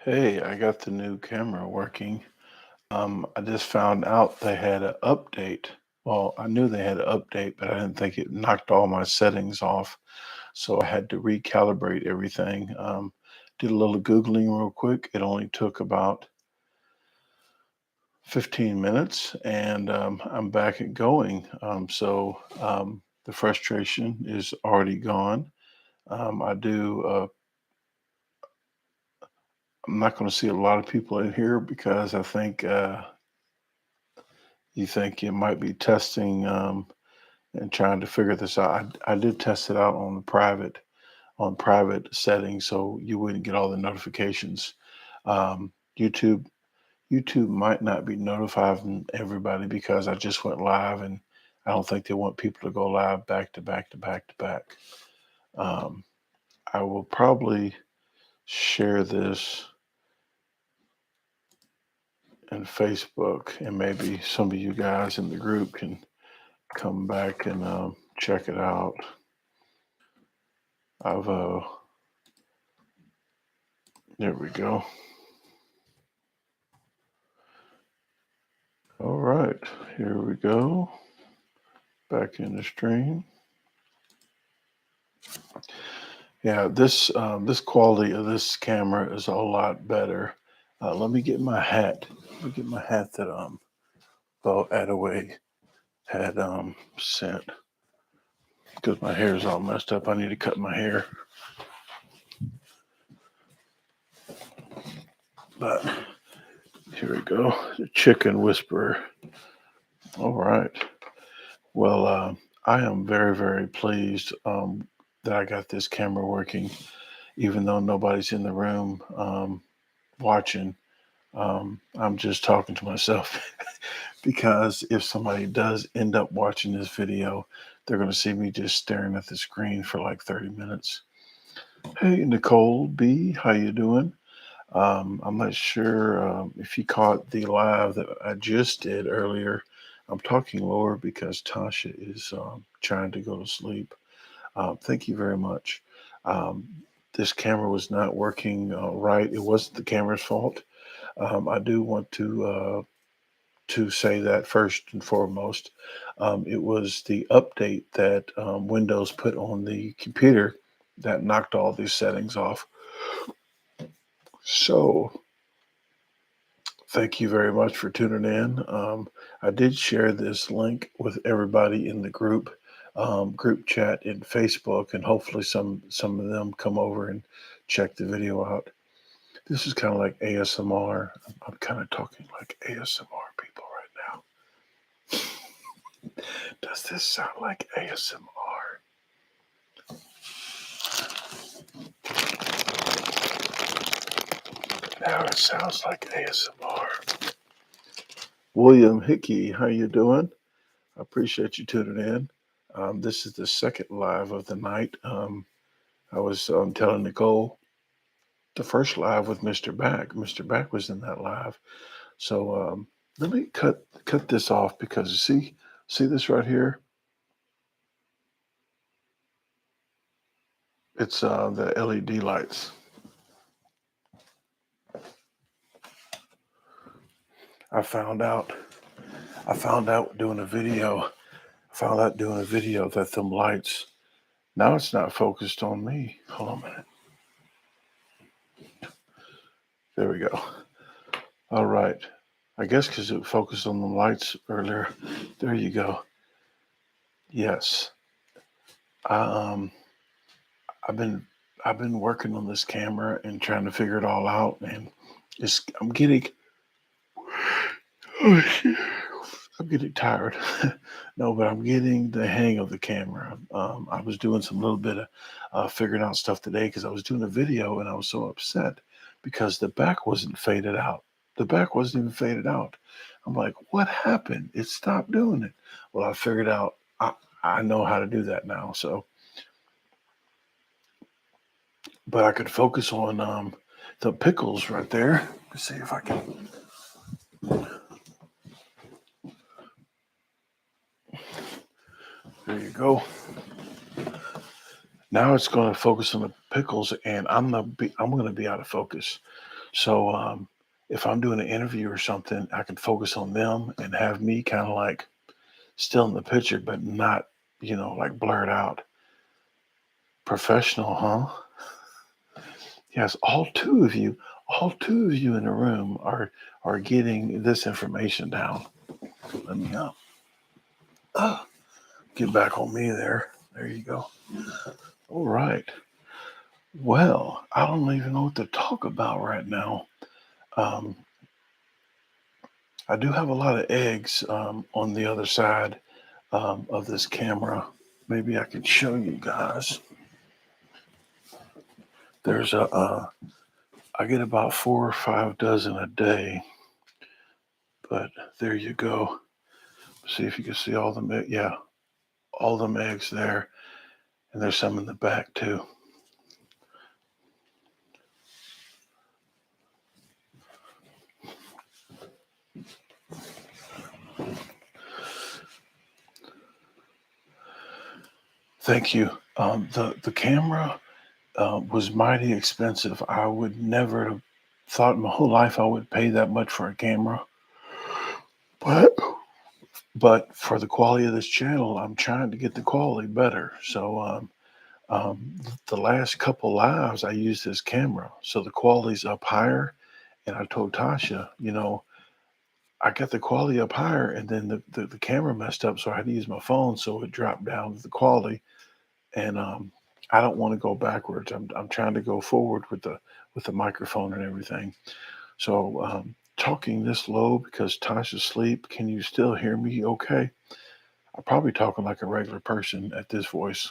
Hey, I got the new camera working. I just found out they had an update. Well, I knew they had an update, but I didn't think it knocked all my settings off. So I had to recalibrate everything. Did a little Googling real quick. It only took about 15 minutes and I'm back at going. The frustration is already gone. I do I'm not going to see a lot of people in here because I think you think it might be testing and trying to figure this out. I did test it out on private settings, so you wouldn't get all the notifications. Um, YouTube YouTube might not be notifying everybody because I just went live, and I don't think they want people to go live back to back to back to back. Um, I will probably share this in Facebook, and maybe some of you guys in the group can come back and check it out. I've There we go. All right, here we go. Back in the stream. Yeah, this quality of this camera is a lot better. Let me get my hat. Let me get my hat that Bo Attaway had sent because my hair is all messed up. I need to cut my hair. But here we go. The chicken whisperer. All right. Well, I am very, very pleased that I got this camera working, even though nobody's in the room watching. I'm just talking to myself because if somebody does end up watching this video, they're going to see me just staring at the screen for like 30 minutes. Hey, Nicole B, how you doing? I'm not sure if you caught the live that I just did earlier. I'm talking lower because Tasha is trying to go to sleep. Thank you very much. Um, this camera was not working right. It wasn't the camera's fault. I do want to say that first and foremost. It was the update that Windows put on the computer that knocked all these settings off. So thank you very much for tuning in. I did share this link with everybody in the group chat in Facebook, and hopefully some of them come over and check the video out. This is kind of like ASMR. I'm kind of talking like ASMR people right now. Does this sound like ASMR? Now it sounds like ASMR. William Hickey, how you doing? I appreciate you tuning in. This is the second live of the night. I was telling Nicole the first live with Mr. Back. Mr. Back was in that live. So let me cut this off because see this right here. It's the LED lights. I found out. I found out doing a video. I found out doing a video that them lights. Now it's not focused on me. Hold on a minute. There we go. All right. I guess because it focused on the lights earlier. There you go. Yes. I, I've been I've been working on this camera and trying to figure it all out, and I'm getting oh, shit. I'm getting tired. No, but I'm getting the hang of the camera. I was doing some little bit of figuring out stuff today because I was doing a video and I was so upset because the back wasn't faded out. The back wasn't even faded out. I'm like, what happened? It stopped doing it. Well, I figured out I know how to do that now. So, but I could focus on the pickles right there. Let's see if I can. There you go. Now it's going to focus on the pickles, and I'm going to be out of focus. So if I'm doing an interview or something, I can focus on them and have me kind of like still in the picture, but not, like blurred out. Professional, huh? Yes, all two of you in the room are getting this information down. Let me get back on me there. There you go. All right. Well, I don't even know what to talk about right now. Um, I do have a lot of eggs on the other side of this camera. Maybe I can show you guys. There's I get about 4 or 5 dozen a day, but there you go. See if you can see all them. Yeah, all them eggs there, and there's some in the back too. Thank you. The camera was mighty expensive. I would never have thought in my whole life I would pay that much for a camera. But for the quality of this channel, I'm trying to get the quality better. So the last couple lives, I used this camera, so the quality's up higher. And I told Tasha, I got the quality up higher, and then the camera messed up, so I had to use my phone, so it dropped down the quality. And I don't want to go backwards. I'm trying to go forward with the microphone and everything. So talking this low because Tasha's asleep. Can you still hear me? Okay. I'm probably talking like a regular person at this voice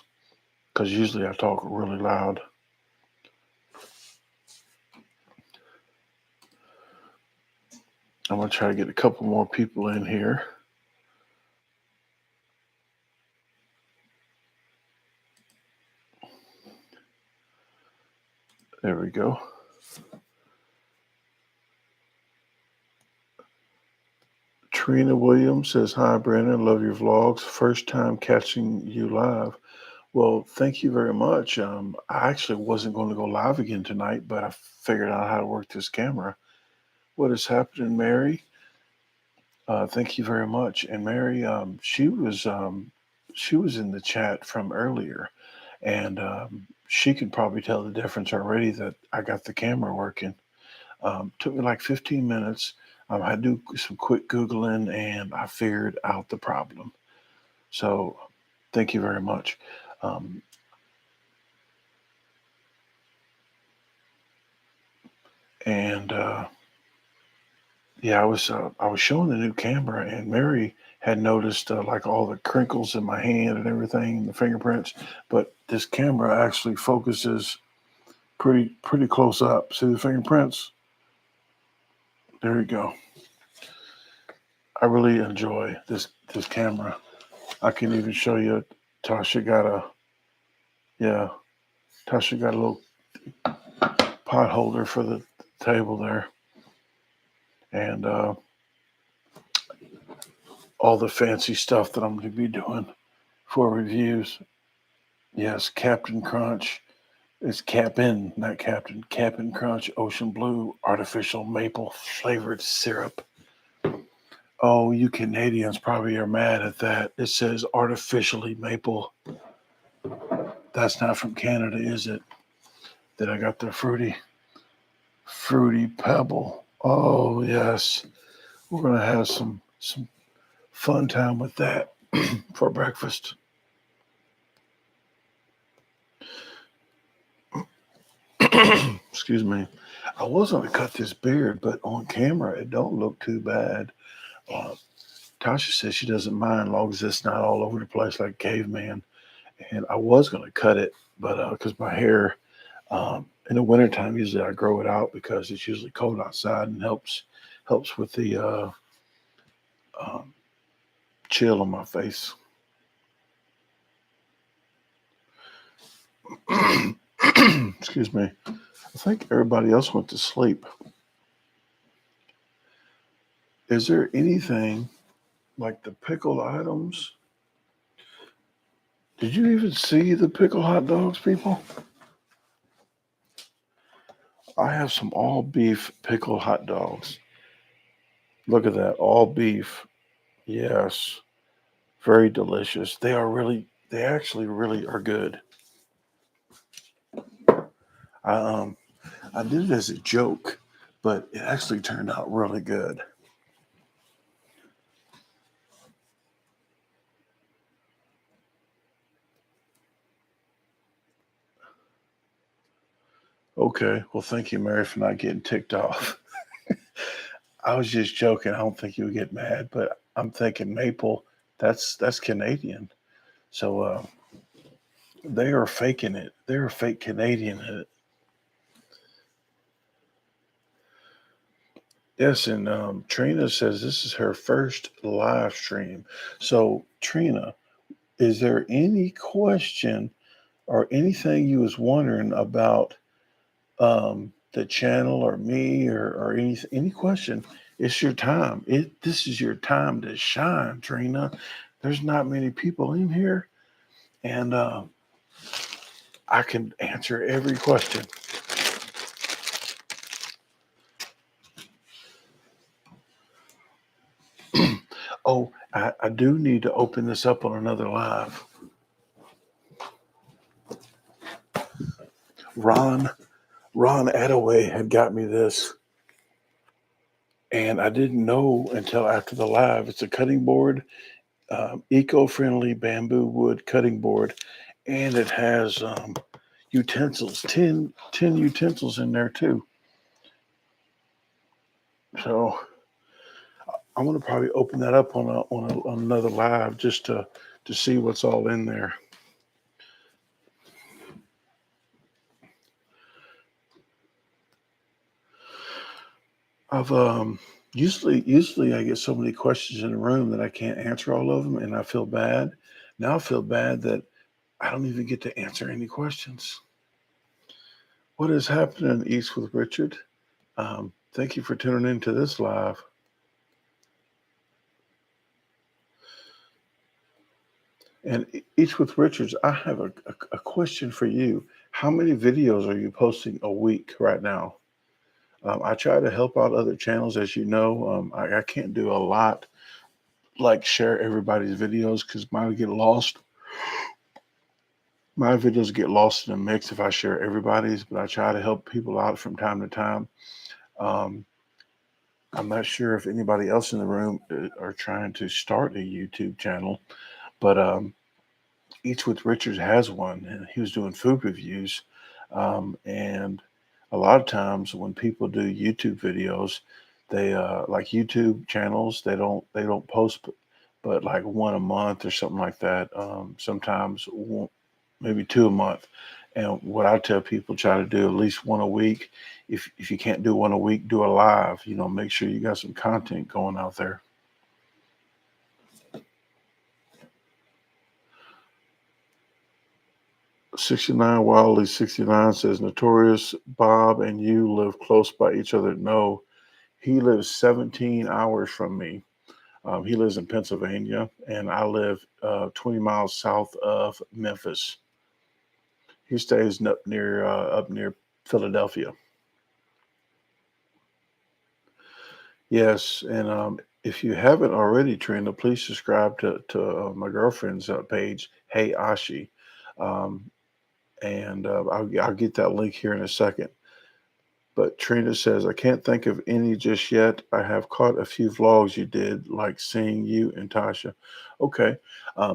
because usually I talk really loud. I'm gonna try to get a couple more people in here. There we go. Trina Williams says, "Hi, Brandon. Love your vlogs. First time catching you live." Well, thank you very much. I actually wasn't going to go live again tonight, but I figured out how to work this camera. What is happening, Mary? Thank you very much. And Mary, she was in the chat from earlier, and she could probably tell the difference already that I got the camera working. Took me like 15 minutes. I do some quick Googling and I figured out the problem. So thank you very much. And yeah, I was showing the new camera, and Mary had noticed like all the crinkles in my hand and everything, the fingerprints. But this camera actually focuses pretty close up. See the fingerprints? There you go. I really enjoy this camera. I can even show you. Tasha got a little pot holder for the table there, and all the fancy stuff that I'm going to be doing for reviews. Yes, Captain Crunch. It's Cap'n, not Captain. Cap'n Crunch Ocean Blue Artificial Maple Flavored Syrup. Oh, you Canadians probably are mad at that. It says artificially maple. That's not from Canada, is it? That I got the fruity pebble. Oh yes, we're gonna have some fun time with that for breakfast. Excuse me. I was gonna cut this beard, but on camera it don't look too bad. Tasha says she doesn't mind as long as it's not all over the place like caveman. And I was gonna cut it, but because my hair in the wintertime usually I grow it out because it's usually cold outside and helps with the chill on my face. Excuse me. I think everybody else went to sleep. Is there anything like the pickle items? Did you even see the pickle hot dogs, people? I have some all beef pickled hot dogs. Look at that, all beef. Yes, very delicious. They actually really are good. I um, I did it as a joke, but it actually turned out really good. Okay, well, thank you, Mary, for not getting ticked off. I was just joking. I don't think you would get mad, but I'm thinking maple. That's Canadian. So they are faking it. They're fake Canadian. Yes, and Trina says this is her first live stream. So Trina, is there any question or anything you was wondering about the channel or me or any question? It's your time. This is your time to shine, Trina. There's not many people in here, and I can answer every question. Oh, I do need to open this up on another live. Ron Ron Attaway had got me this, and I didn't know until after the live. It's a cutting board, eco-friendly bamboo wood cutting board, and it has utensils, 10 utensils in there too. So I'm gonna probably open that up on another live just to see what's all in there. I've usually I get so many questions in the room that I can't answer all of them, and I feel bad. Now I feel bad that I don't even get to answer any questions. What is happening, East with Richard? Thank you for tuning in to this live. And East with Richards, I have a question for you. How many videos are you posting a week right now? I try to help out other channels, as you know. I can't do a lot like share everybody's videos because mine get lost. My videos get lost in the mix if I share everybody's, but I try to help people out from time to time. Um, I'm not sure if anybody else in the room are trying to start a YouTube channel, but Eats with Richards has one, and he was doing food reviews. And a lot of times when people do YouTube videos, they like YouTube channels. They don't post, but like one a month or something like that. Sometimes one, maybe two a month. And what I tell people, try to do at least one a week. If you can't do one a week, do a live. Make sure you got some content going out there. 69 Wildly 69 says Notorious Bob and you live close by each other. No, he lives 17 hours from me. He lives in Pennsylvania, and I live 20 miles south of Memphis. He stays up near Philadelphia. Yes, and if you haven't already, Trina, please subscribe to my girlfriend's page, Hey Ashi, um, and I'll get that link here in a second. But Trina says, I can't think of any just yet. I have caught a few vlogs you did, like seeing you and Tasha. Okay.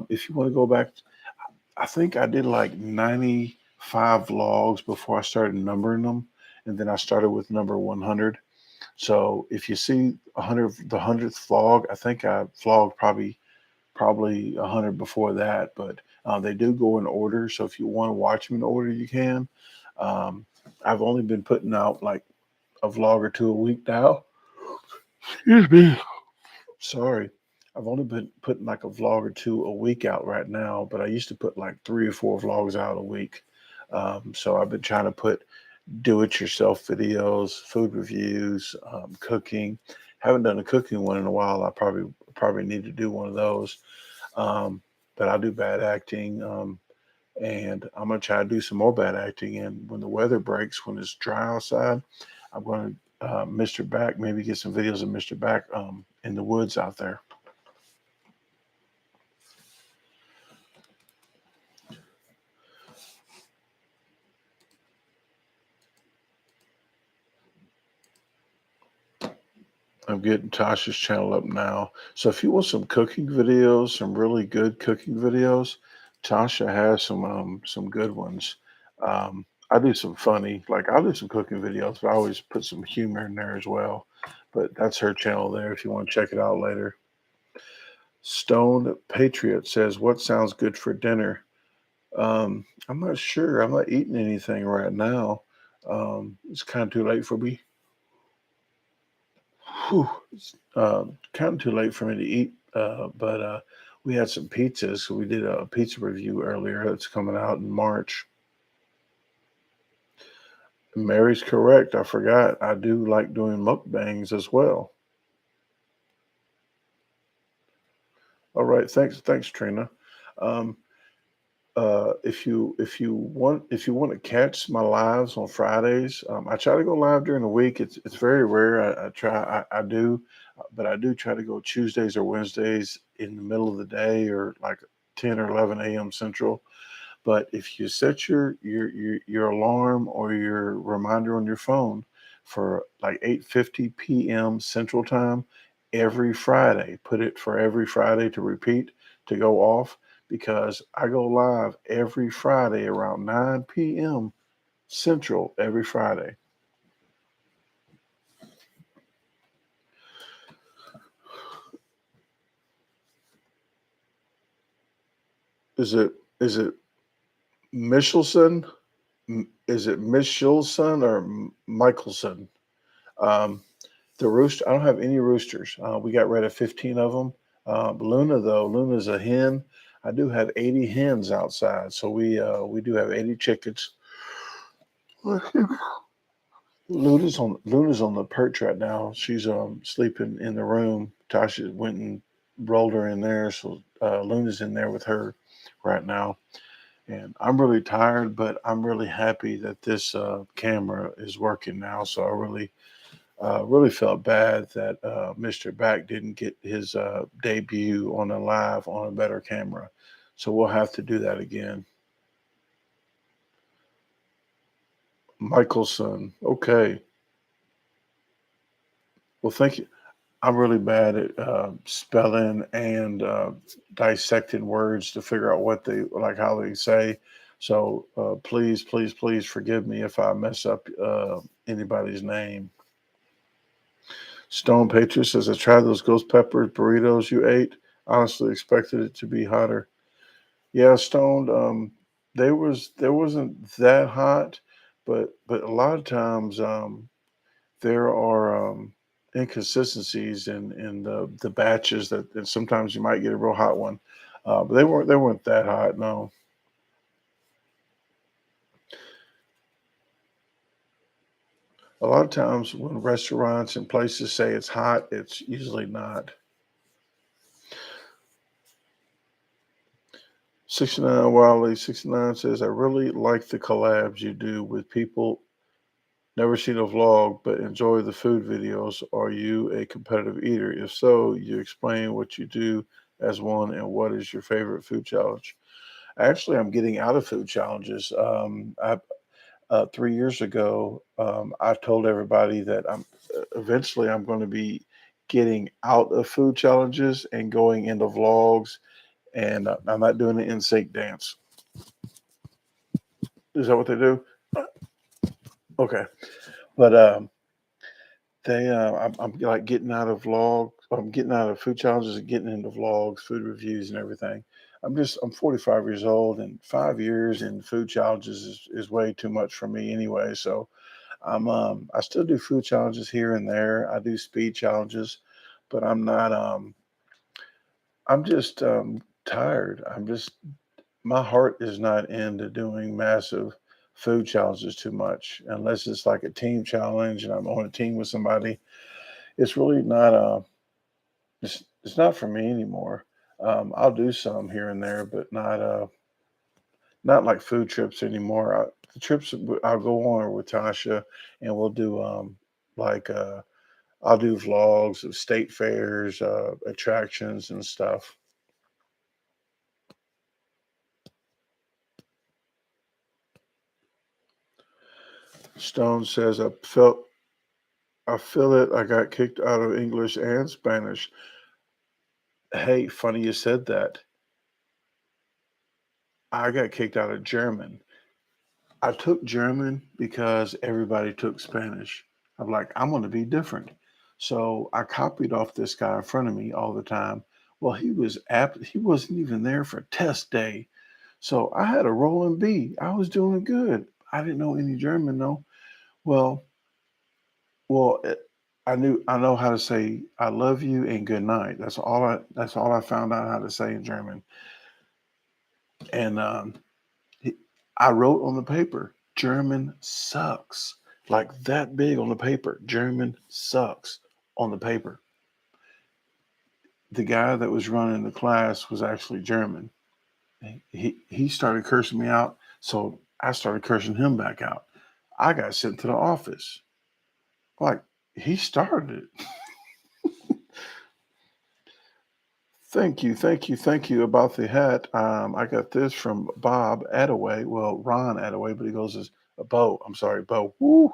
If you want to go back, I think I did like 95 vlogs before I started numbering them. And then I started with number 100. So if you see 100, the 100th vlog, I think I vlogged probably 100 before that. But they do go in order. So if you want to watch them in order, you can. Um, I've only been putting out like a vlog or two a week now. Excuse me. Sorry. I've only been putting like a vlog or two a week out right now, but I used to put like 3 or 4 vlogs out a week. So I've been trying to put do-it-yourself videos, food reviews, cooking. Haven't done a cooking one in a while. I probably need to do one of those. But I do bad acting. And I'm going to try to do some more bad acting. And when the weather breaks, when it's dry outside, I'm going to Mr. Back, maybe get some videos of Mr. Back in the woods out there. I'm getting Tasha's channel up now. So if you want some cooking videos, some really good cooking videos, Tasha has some good ones. I do some funny, like I'll do some cooking videos, but I always put some humor in there as well. But that's her channel there if you want to check it out later. Stone Patriot says, "What sounds good for dinner?" I'm not sure. I'm not eating anything right now. It's kind of too late for me. Whew, it's kind of too late for me to eat, but we had some pizzas. So we did a pizza review earlier. That's coming out in March. Mary's correct. I forgot. I do like doing mukbangs as well. All right. Thanks, Trina. Um, if you want to catch my lives on Fridays, I try to go live during the week. It's very rare. I do, but I do try to go Tuesdays or Wednesdays in the middle of the day or like 10 or 11 a.m. Central. But if you set your alarm or your reminder on your phone for like 8:50 p.m. Central Time every Friday, put it for every Friday to repeat to go off because I go live every Friday around 9 p.m. Central every Friday. Is it Michelson? Is it Michelson or Michelson? Um, The rooster, I don't have any roosters. We got rid of 15 of them. Luna, though, Luna's a hen. I do have 80 hens outside, so we do have 80 chickens. Luna's on the perch right now. She's sleeping in the room. Tasha went and rolled her in there, so Luna's in there with her right now. And I'm really tired, but I'm really happy that this camera is working now. So I really felt bad that Mr. Back didn't get his debut on a live on a better camera. So we'll have to do that again. Michelson. Okay. Well, thank you. I'm really bad at spelling and dissecting words to figure out what they like, how they say. So please, please, please forgive me if I mess up anybody's name. Stone Patriot says, I tried those ghost pepper burritos you ate. Honestly, expected it to be hotter. Yeah, Stone. There wasn't that hot, but a lot of times there are inconsistencies in the batches that sometimes you might get a real hot one, but they weren't that hot. No, a lot of times when restaurants and places say it's hot, it's usually not. 69 Wiley 69 says, I really like the collabs you do with people. Never seen a vlog, but enjoy the food videos. Are you a competitive eater? If so, you explain what you do as one and what is your favorite food challenge. Actually, I'm getting out of food challenges. 3 years ago, I told everybody that eventually I'm going to be getting out of food challenges and going into vlogs, and I'm not doing the NSYNC dance. Is that what they do? Okay, but I'm like getting out of vlog. I'm getting out of food challenges and getting into vlogs, food reviews, and everything. I'm 45 years old, and 5 years in food challenges is way too much for me anyway. So I still do food challenges here and there. I do speed challenges, but I'm not I'm just tired. My heart is not into doing massive food challenges too much unless it's like a team challenge and I'm on a team with somebody. It's really not it's not for me anymore. I'll do some here and there, but not like food trips anymore. The trips I'll go on are with Tasha, and we'll do like I'll do vlogs of state fairs, attractions, and stuff. Stone says, I feel it. I got kicked out of English and Spanish. Hey, funny you said that. I got kicked out of German. I took German because everybody took Spanish. I'm like, I'm going to be different. So I copied off this guy in front of me all the time. Well, he wasn't even there for test day. So I had a rolling B. I was doing good. I didn't know any German though. Well, well, I know how to say I love you and good night. That's all I found out how to say in German. And he- I wrote on the paper, German sucks. Like that big on the paper. German sucks on the paper. The guy that was running the class was actually German. He started cursing me out, so I started cursing him back out. I got sent to the office. Like he started it. Thank you about the hat. I got this from Bob Attaway. Well, Ron Attaway, but he goes as Bo. I'm sorry, Bo. Woo,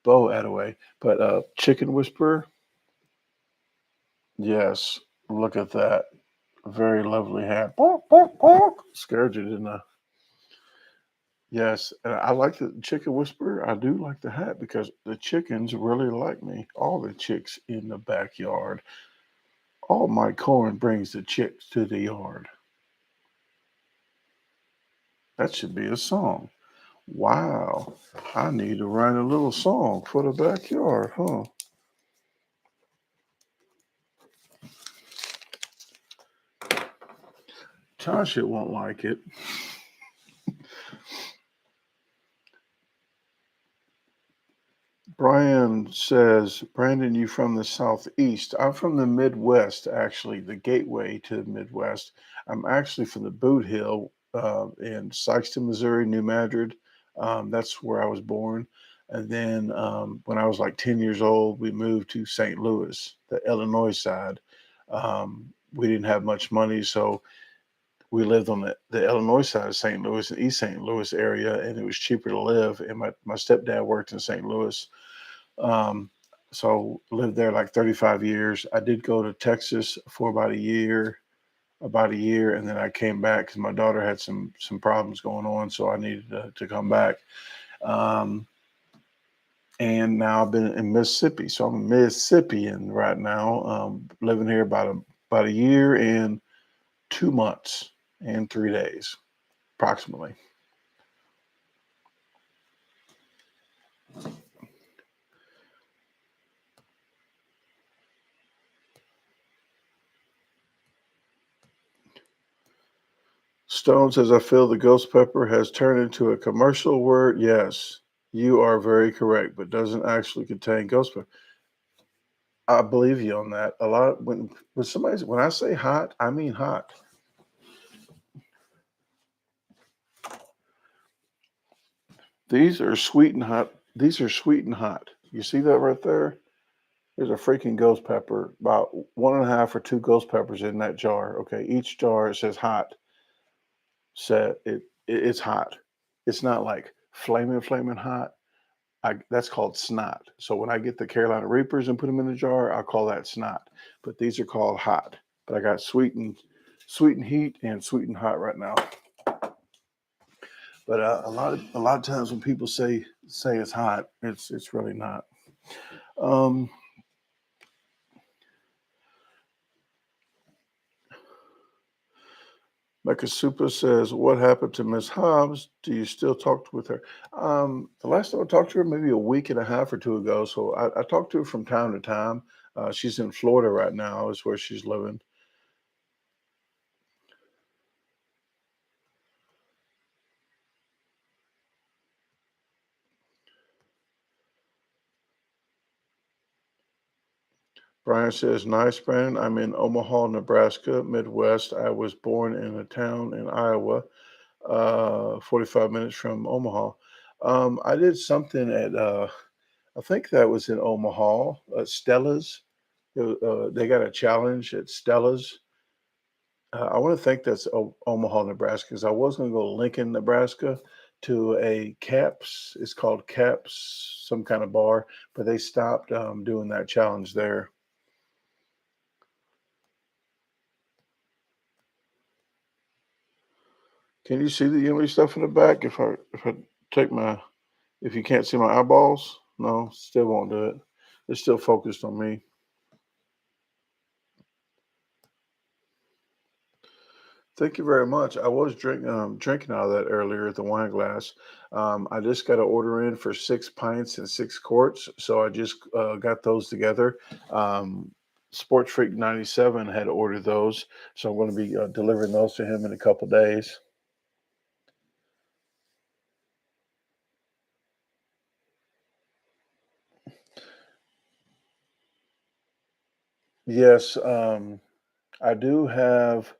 Bo Attaway. But Chicken Whisperer, yes. Look at that. Very lovely hat. Bonk, bonk, bonk. Scared you, didn't I? Yes, and I like the Chicken Whisperer. I do like the hat because the chickens really like me. All the chicks in the backyard. All my corn brings the chicks to the yard. That should be a song. Wow, I need to write a little song for the backyard, huh? Tasha won't like it. Brian says, Brandon, you from the Southeast. I'm from the Midwest, actually, the gateway to the Midwest. I'm actually from the Boot Hill in Sikeston, Missouri, New Madrid. That's where I was born. And then when I was like 10 years old, we moved to St. Louis, the Illinois side. We didn't have much money, so we lived on the Illinois side of St. Louis, the East St. Louis area, and it was cheaper to live. And my stepdad worked in St. Louis. Um, so lived there like 35 years. I did go to Texas for about a year, and then I came back because my daughter had some problems going on, so I needed to come back. Um, and now I've been in Mississippi, so I'm a Mississippian right now. Living here about a year and 2 months and 3 days, approximately. Stone says, I feel the ghost pepper has turned into a commercial word. Yes, you are very correct, but doesn't actually contain ghost pepper. I believe you on that. A lot when I say hot, I mean hot. These are sweet and hot. These are sweet and hot. You see that right there? There's a freaking ghost pepper, about one and a half or two ghost peppers in that jar. Okay, each jar it says hot. It's hot. It's not like flaming hot. That's called snot. So when I get the Carolina Reapers and put them in the jar, I'll call that snot. But these are called hot. But I got sweet and heat and sweet and hot right now. But a lot of times when people say it's hot, it's really not. Um, Makasupa says, "What happened to Miss Hobbs? Do you still talk with her?" The last time I talked to her, maybe a week and a half or two ago. So I talk to her from time to time. She's in Florida right now, is where she's living. Brian says, "Nice, Brandon. I'm in Omaha, Nebraska, Midwest. I was born in a town in Iowa. 45 minutes from Omaha. I did something at I think that was in Omaha, Stella's. They got a challenge at Stella's. I want to think that's Omaha, Nebraska, because I was going to go to Lincoln, Nebraska, to a Caps. It's called Caps, some kind of bar, but they stopped doing that challenge there. Can you see the yellow stuff in the back? If I take my if you can't see my eyeballs, no, still won't do it. It's still focused on me. Thank you very much. I was drinking out of that earlier at the wine glass. I just got to order in for 6 pints and 6 quarts, so I just got those together. Um, Sports Freak 97 had ordered those, so I'm going to be delivering those to him in a couple days. Yes, I do have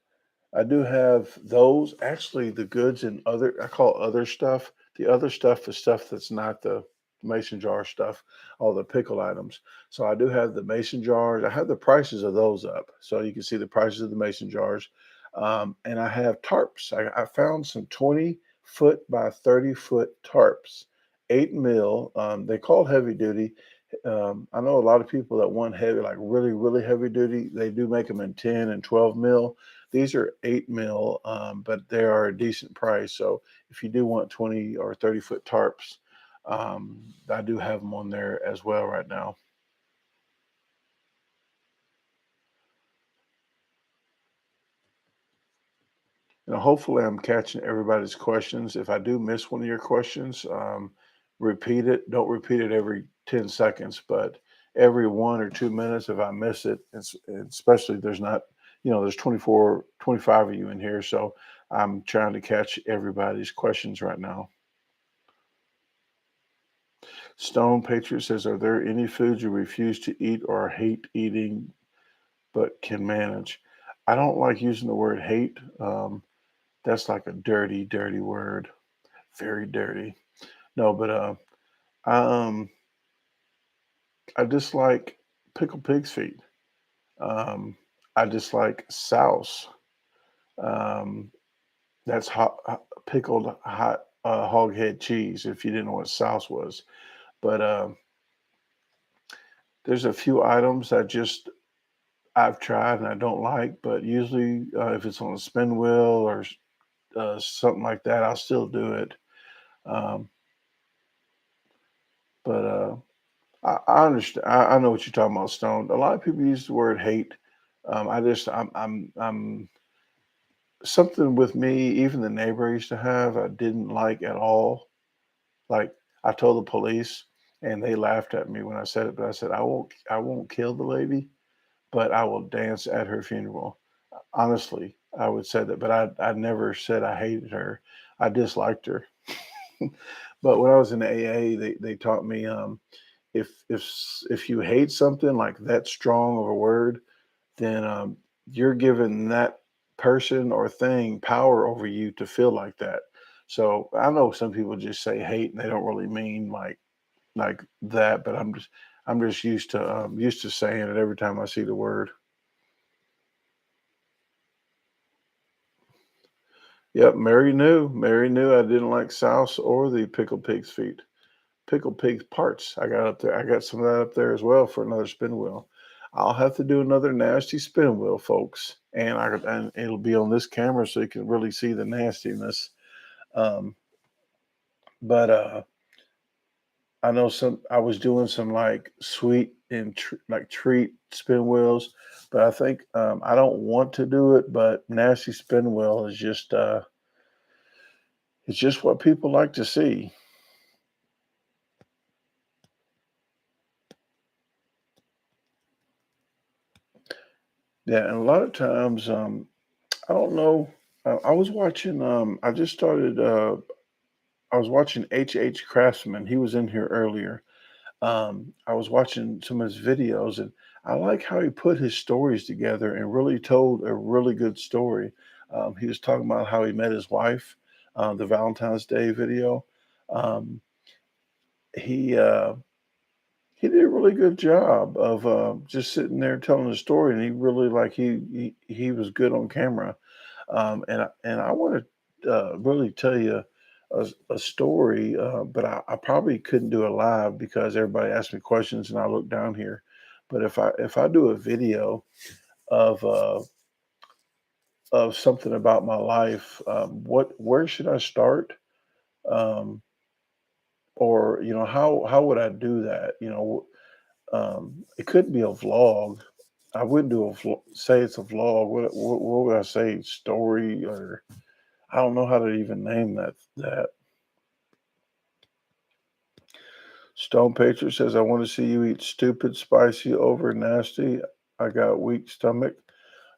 I do have those. Actually, the goods and other, I call other stuff. The other stuff is stuff that's not the mason jar stuff, all the pickle items. So I do have the mason jars. I have the prices of those up. So you can see the prices of the mason jars. And I have tarps. I found some 20 foot by 30 foot tarps, 8 mil. They call heavy duty. I know a lot of people that want heavy, like really, really heavy duty. They do make them in 10 and 12 mil. These are 8 mil, but they are a decent price. So if you do want 20 or 30 foot tarps, I do have them on there as well right now. And hopefully, I'm catching everybody's questions. If I do miss one of your questions, repeat it. Don't repeat it every 10 seconds, but every 1 or 2 minutes, if I miss it, especially there's not, there's 24, 25 of you in here. So I'm trying to catch everybody's questions right now. Stone Patriot says, are there any foods you refuse to eat or hate eating but can manage? I don't like using the word hate. That's like a dirty, dirty word. Very dirty. No, but I I dislike pickled pig's feet. Um, I dislike souse. Um, that's pickled hot hog head cheese. If you didn't know what souse was, but there's a few items I've tried and I don't like, but usually if it's on a spin wheel or something like that, I'll still do it. Um, but I understand. I know what you're talking about, Stone. A lot of people use the word hate. I'm something with me. Even the neighbor I used to have, I didn't like at all. Like I told the police, and they laughed at me when I said it. But I said I won't kill the lady, but I will dance at her funeral. Honestly, I would say that, but I never said I hated her. I disliked her. But when I was in AA, they taught me if you hate something like that strong of a word, then you're giving that person or thing power over you to feel like that. So I know some people just say hate and they don't really mean like that, but I'm just used to saying it every time I see the word. Yep, Mary knew. Mary knew I didn't like souse or the pickled pig's feet. Pickled pig's parts. I got up there. I got some of that up there as well for another spin wheel. I'll have to do another nasty spin wheel, folks, and it'll be on this camera so you can really see the nastiness. Um, but I know some. I was doing some like sweet and like treat spin wheels, but I think I don't want to do it. But nasty spin wheel is just it's just what people like to see. Yeah, and a lot of times, I don't know. I was watching. I just started. I was watching H Craftsman. He was in here earlier. I was watching some of his videos, and I like how he put his stories together and really told a really good story. He was talking about how he met his wife. the Valentine's Day video. Um, he uh, he did a really good job of just sitting there telling the story, and he really like he was good on camera. And I want to really tell you a story, but I probably couldn't do it live because everybody asked me questions, and I look down here. But if I do a video of something about my life, where should I start? Um, or how would I do that? It could be a vlog. I wouldn't do say it's a vlog. What would I say? Story, or I don't know how to even name that. Stone Patriot says, I want to see you eat stupid, spicy, over nasty. I got weak stomach.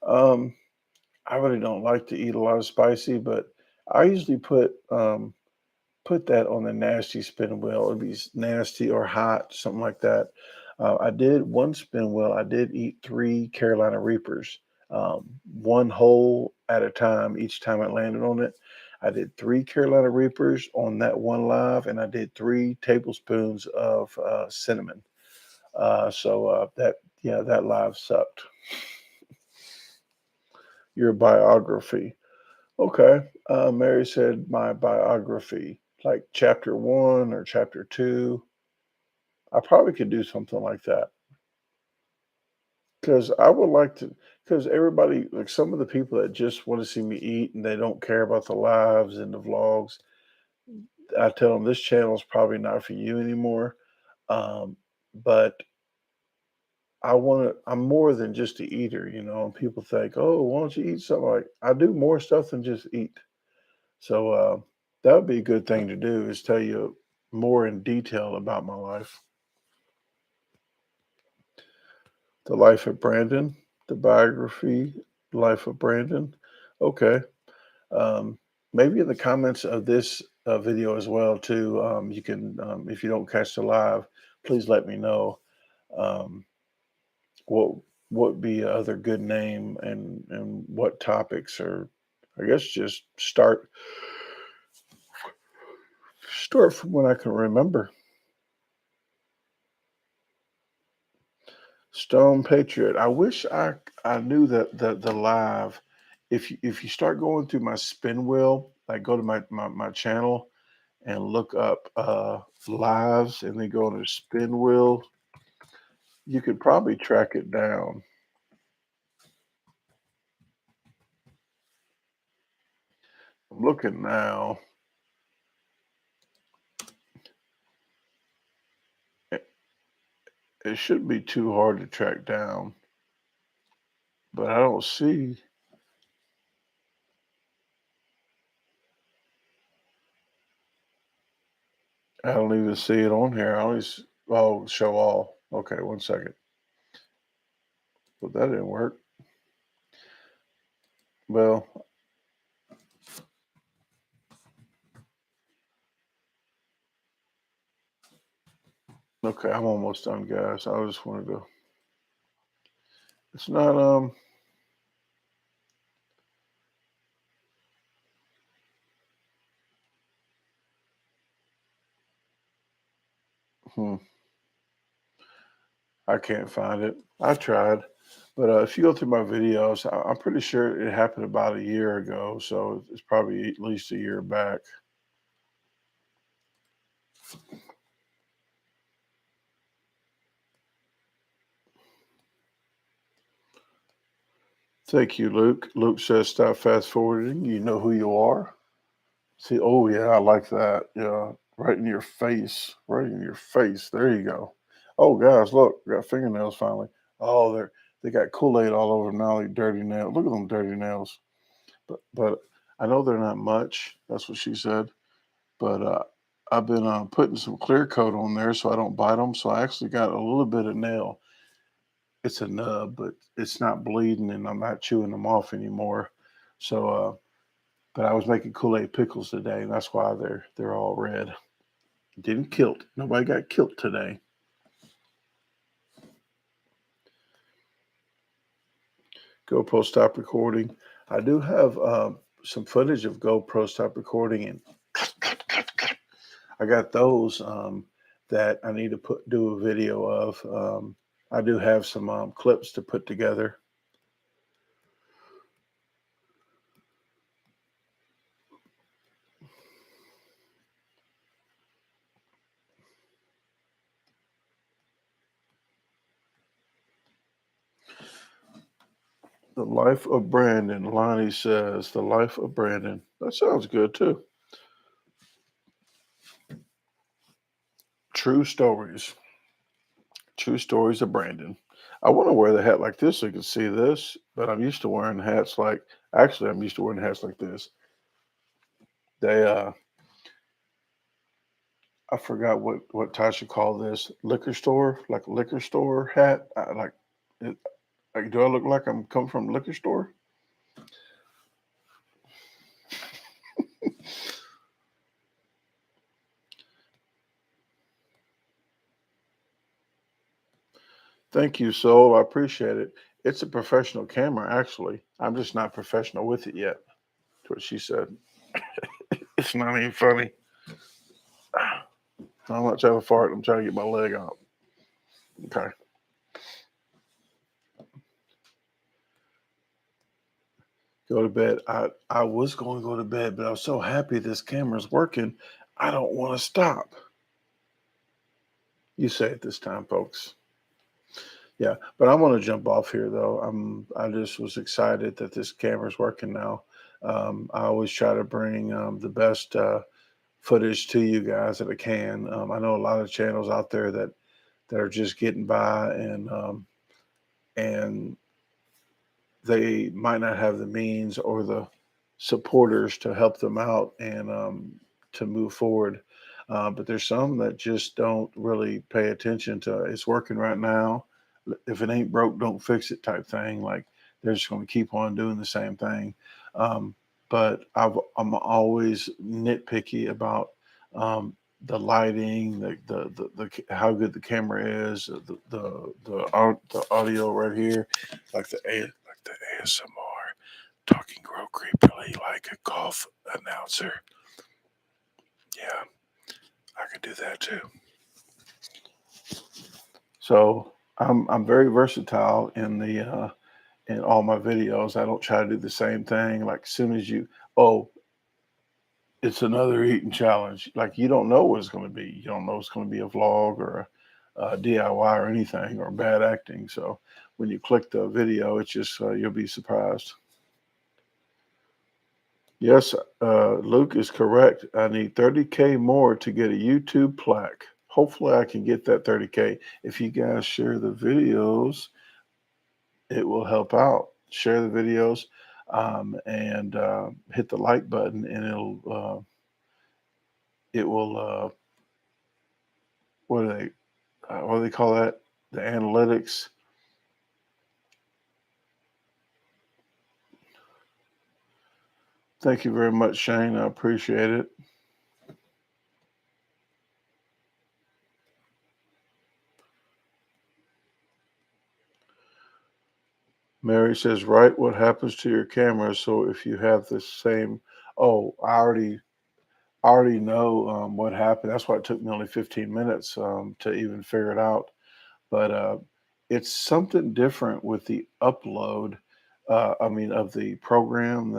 Um, I really don't like to eat a lot of spicy, but I usually put that on the nasty spin wheel. It'd be nasty or hot, something like that. I did one spin wheel. I did eat 3 Carolina Reapers, one whole at a time. Each time I landed on it, I did 3 Carolina Reapers on that one live, and I did 3 tablespoons of cinnamon. That live sucked. Your biography. Okay. Mary said my biography, like chapter 1 or chapter 2. I probably could do something like that because I would like to. Because everybody, like some of the people that just want to see me eat and they don't care about the lives and the vlogs, I tell them this channel is probably not for you anymore. But I'm more than just a eater. And people think, oh, why don't you eat something? Like, I do more stuff than just eat. So that would be a good thing to do, is tell you more in detail about my life. The life of Brandon, the biography, life of Brandon. Okay. Um, Maybe in the comments of this video as well too. You can, if you don't catch the live, please let me know um, what what be other good name, and what topics, or I guess just start from when I can remember. Stone Patriot. I wish I knew that the live. If you start going through my spin wheel, like go to my channel and look up lives, and then go to spin wheel, you could probably track it down. I'm looking now. It, it shouldn't be too hard to track down, but I don't see. I don't even see it on here. I always show all. Okay, 1 second. But that didn't work. Well, okay, I'm almost done, guys. I just wanted to. It's not hmm, I can't find it. I tried, but if you go through my videos, I'm pretty sure it happened about a year ago, so it's probably at least a year back. Thank you, Luke. Luke says, "Stop fast forwarding. You know who you are." See, oh yeah, I like that. Yeah, right in your face, right in your face. There you go. Oh, guys, look, we got fingernails finally. Oh, they got Kool-Aid all over them now. Like dirty nails. Look at them dirty nails. But I know they're not much. That's what she said. But I've been putting some clear coat on there so I don't bite them. So I actually got a little bit of nail. It's a nub, but it's not bleeding, and I'm not chewing them off anymore. So, but I was making Kool-Aid pickles today, and that's why they're all red. Didn't kilt. Nobody got killed today. GoPro stop recording. I do have some footage of GoPro stop recording, and I got those that I need to do a video of. I do have some clips to put together. The Life of Brandon, Lonnie says. The Life of Brandon. That sounds good too. True stories. True stories of Brandon. I want to wear the hat like this so you can see this, but I'm used to wearing hats like, actually, I'm used to wearing hats like this. They, I forgot what Tasha called this, liquor store, like a liquor store hat. It, like, do I look like I'm coming from a liquor store? Thank you, Soul. I appreciate it. It's a professional camera, actually. I'm just not professional with it yet. That's what she said. It's not even funny. How much I have a fart? I'm trying to get my leg out. Okay. Go to bed. I was going to go to bed, but I was so happy this camera's working. I don't want to stop. You say it this time, folks. Yeah, but I want to jump off here though. I just was excited that this camera's working now. I always try to bring the best footage to you guys that I can. I know a lot of channels out there that are just getting by, and they might not have the means or the supporters to help them out and to move forward. But there's some that just don't really pay attention to it's working right now. If it ain't broke, don't fix it type thing. Like they're just going to keep on doing the same thing. Um, but I'm always nitpicky about um, the lighting, the how good the camera is, the audio right here, like the ASMR, talking real creepily like a golf announcer. Yeah, I could do that too. So I'm very versatile in all my videos. I don't try to do the same thing. Like as soon as oh, it's another eating challenge. Like you don't know what it's going to be. You don't know it's going to be a vlog or a DIY or anything or bad acting. So when you click the video, it's just you'll be surprised. Yes, Luke is correct. I need 30K more to get a YouTube plaque. Hopefully, I can get that 30K. If you guys share the videos, it will help out. Share the videos and hit the like button, and it will what do they call that? The analytics. Thank you very much, Shane. I appreciate it. Mary says, "Write what happens to your camera. So if you have the same, oh, I already know what happened. That's why it took me only 15 minutes to even figure it out. But it's something different with the upload. I mean, of the program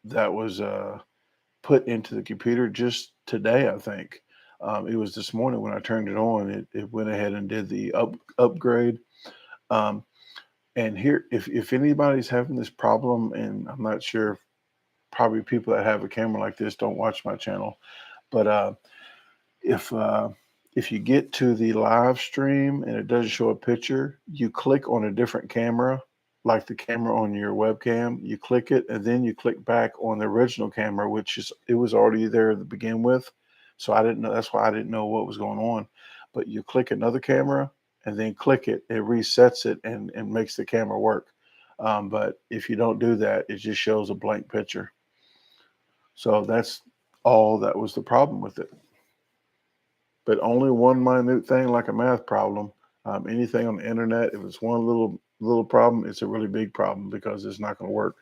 that was put into the computer just today. I think it was this morning when I turned it on. It went ahead and did the upgrade. Um, and here, if anybody's having this problem, and I'm not sure, probably people that have a camera like this don't watch my channel, but if uh, if you get to the live stream and it doesn't show a picture, you click on a different camera, like the camera on your webcam. You click it, and then you click back on the original camera, which is it was already there to begin with. So I didn't know. That's why I didn't know what was going on. But you click another camera and then click it. It resets it and makes the camera work. But if you don't do that, it just shows a blank picture. So that's all that was the problem with it. But only one minute thing like a math problem. Anything on the internet, if it's one little problem, it's a really big problem because it's not going to work.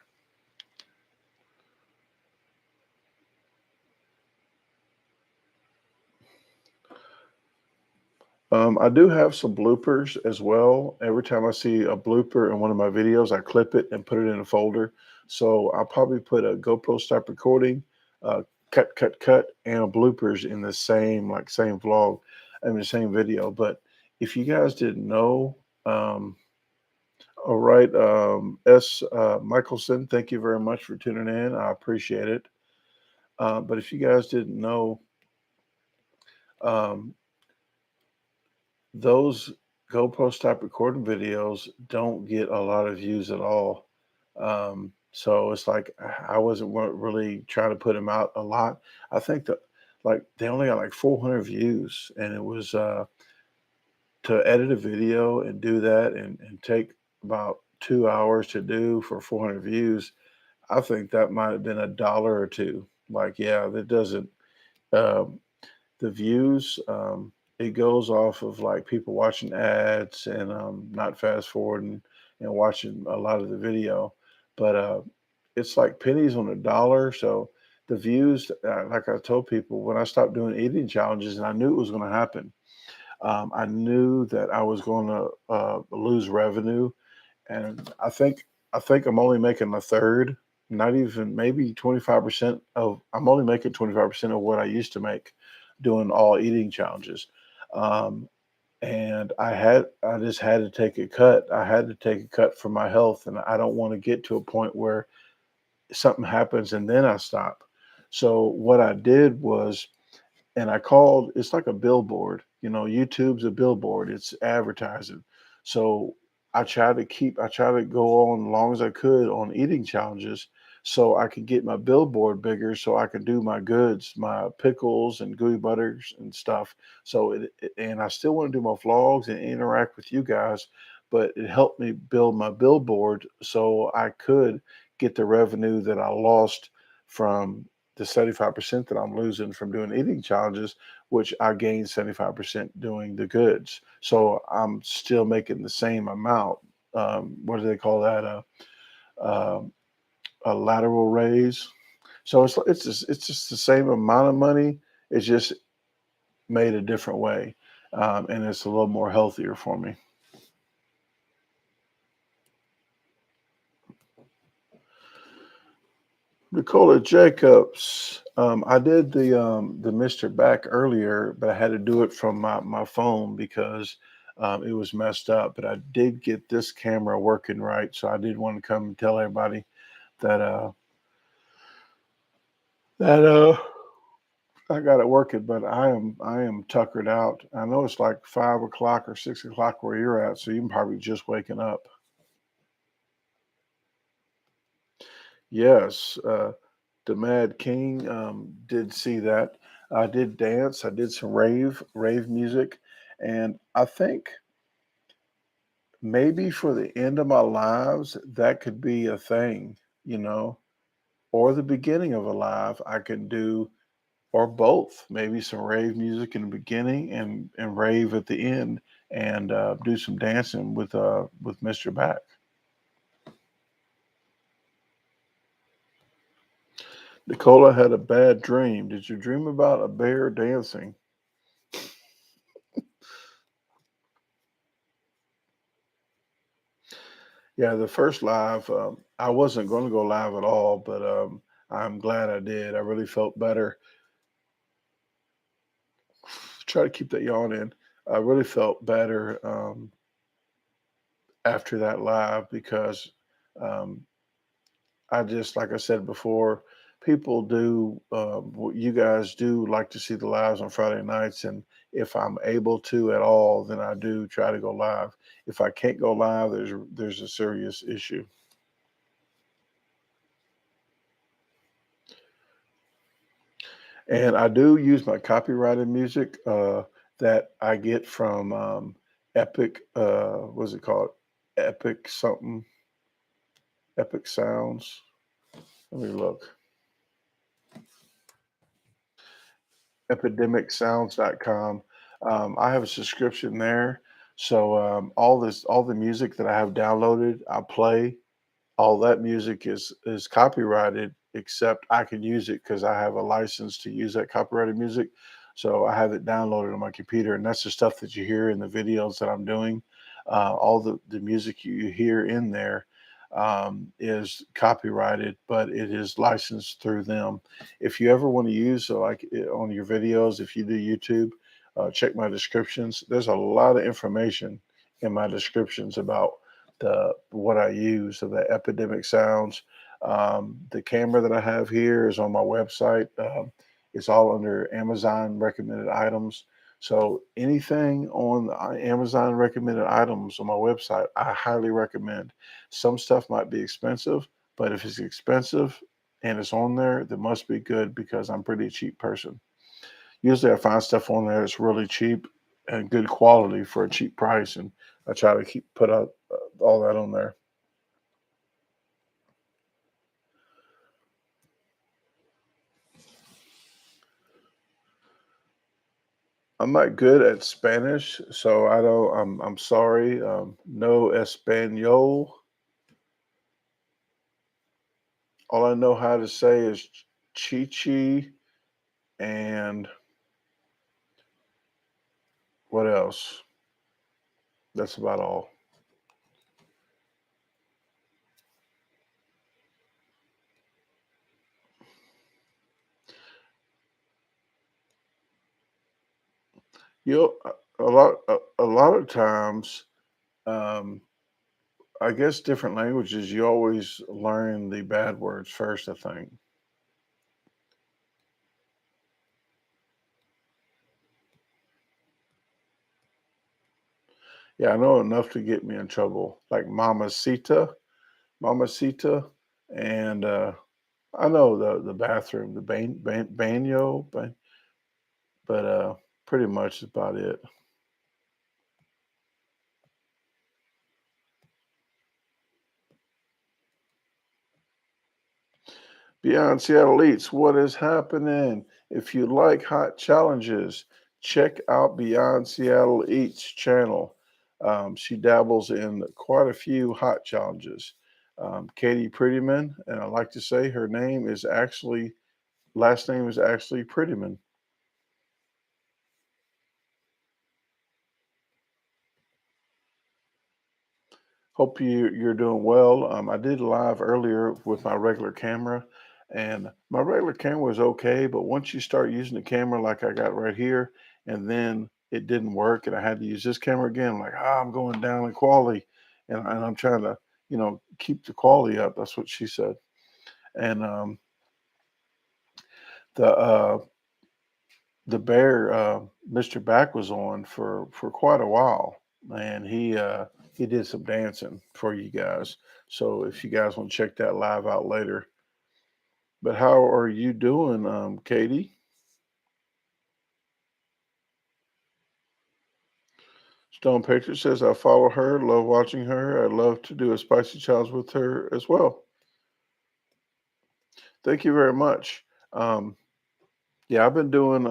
I do have some bloopers as well. Every time I see a blooper in one of my videos, I clip it and put it in a folder. So I'll probably put a GoPro stop recording, uh, cut, and a bloopers in the same same vlog, I mean the same video. But if you guys didn't know, um, all right, S. Michelson, thank you very much for tuning in. I appreciate it. But if you guys didn't know, um, those GoPro stop recording videos don't get a lot of views at all. So it's like I wasn't really trying to put them out a lot. I think that they only got like 400 views, and it was to edit a video and do that and take about 2 hours to do for 400 views. I think that might have been a dollar or two. Like, yeah, that doesn't. Um, the views, it goes off of like people watching ads and not fast forwarding and watching a lot of the video. But it's like pennies on a dollar. So the views, like I told people, when I stopped doing eating challenges and I knew it was going to happen, I knew that I was going to lose revenue, and I think I'm only making a third, not even maybe 25% of. I'm only making 25% of what I used to make doing all eating challenges. Um, and I just had to take a cut. I had to take a cut for my health, and I don't want to get to a point where something happens and then I stop. So what I did was, and I called, it's like a billboard. YouTube's a billboard, it's advertising. So I try to go on as long as I could on eating challenges so I could get my billboard bigger so I could do my goods, my pickles and gooey butters and stuff. So and I still want to do my vlogs and interact with you guys, but it helped me build my billboard so I could get the revenue that I lost from the 75% that I'm losing from doing eating challenges, which I gained 75% doing the goods. So I'm still making the same amount. What do they call that? Uh, a lateral raise. So it's just the same amount of money. It's just made a different way, and it's a little more healthier for me. Nicola Jacobs. I did the Mr. Back earlier, but I had to do it from my phone because it was messed up. But I did get this camera working right, so I did want to come and tell everybody that that I got it working. But I am tuckered out. I know it's like 5 o'clock or 6 o'clock where you're at, so you're probably just waking up. Yes, the Mad King did see that. I did dance. I did some rave music, and I think maybe for the end of my lives that could be a thing, you know, or the beginning of a live. I can do or both. Maybe some rave music in the beginning and rave at the end, and do some dancing with Mr. Back. Nicola had a bad dream. Did you dream about a bear dancing? Yeah, the first live, I wasn't going to go live at all, but I'm glad I did. I really felt better. Try to keep that yawn in. I really felt better after that live because um, I just, like I said before, people do what you guys do like to see the lives on Friday nights. And if I'm able to at all, then I do try to go live. If I can't go live, there's a serious issue. And I do use my copyrighted music that I get from Epic. What's it called? Epic something. Epic Sounds. Let me look. Epidemicsounds.com. I have a subscription there. So all the music that I have downloaded, I play. All that music is copyrighted, except I can use it because I have a license to use that copyrighted music. So I have it downloaded on my computer, and that's the stuff that you hear in the videos that I'm doing. All the music you hear in there is copyrighted, but it is licensed through them. If you ever want to use on your videos, if you do YouTube, check my descriptions. There's a lot of information in my descriptions about the what I use. So the epidemic sounds. The camera that I have here is on my website. It's all under Amazon recommended items. So anything on the Amazon recommended items on my website, I highly recommend. Some stuff might be expensive, but if it's expensive and it's on there, that must be good because I'm a pretty cheap person. Usually I find stuff on there that's really cheap and good quality for a cheap price, and I try to keep put out all that on there. I'm not good at Spanish, so I don't. I'm sorry. No Espanol. All I know how to say is Chi and what else? That's about all. You a lot of times, um, I guess different languages. You always learn the bad words first. I think. Yeah, I know enough to get me in trouble, like mamacita, and I know the bathroom, the baño, but pretty much about it. Beyond Seattle Eats, what is happening? If you like hot challenges, check out Beyond Seattle Eats channel. She dabbles in quite a few hot challenges. Katie Prettyman, and I like to say her name is actually last name is actually Prettyman. Hope you're doing well. I did live earlier with my regular camera, and my regular camera was okay, but once you start using the camera like I got right here, and then it didn't work, and I had to use this camera again, I'm like, I'm going down in quality, and I'm trying to, keep the quality up. That's what she said. And the the bear, Mr. Back was on for quite a while, and he did some dancing for you guys. So if you guys want to check that live out later. But how are you doing, Katie? Stone Patriot says I follow her, love watching her. I'd love to do a spicy challenge with her as well. Thank you very much. Um, yeah, I've been doing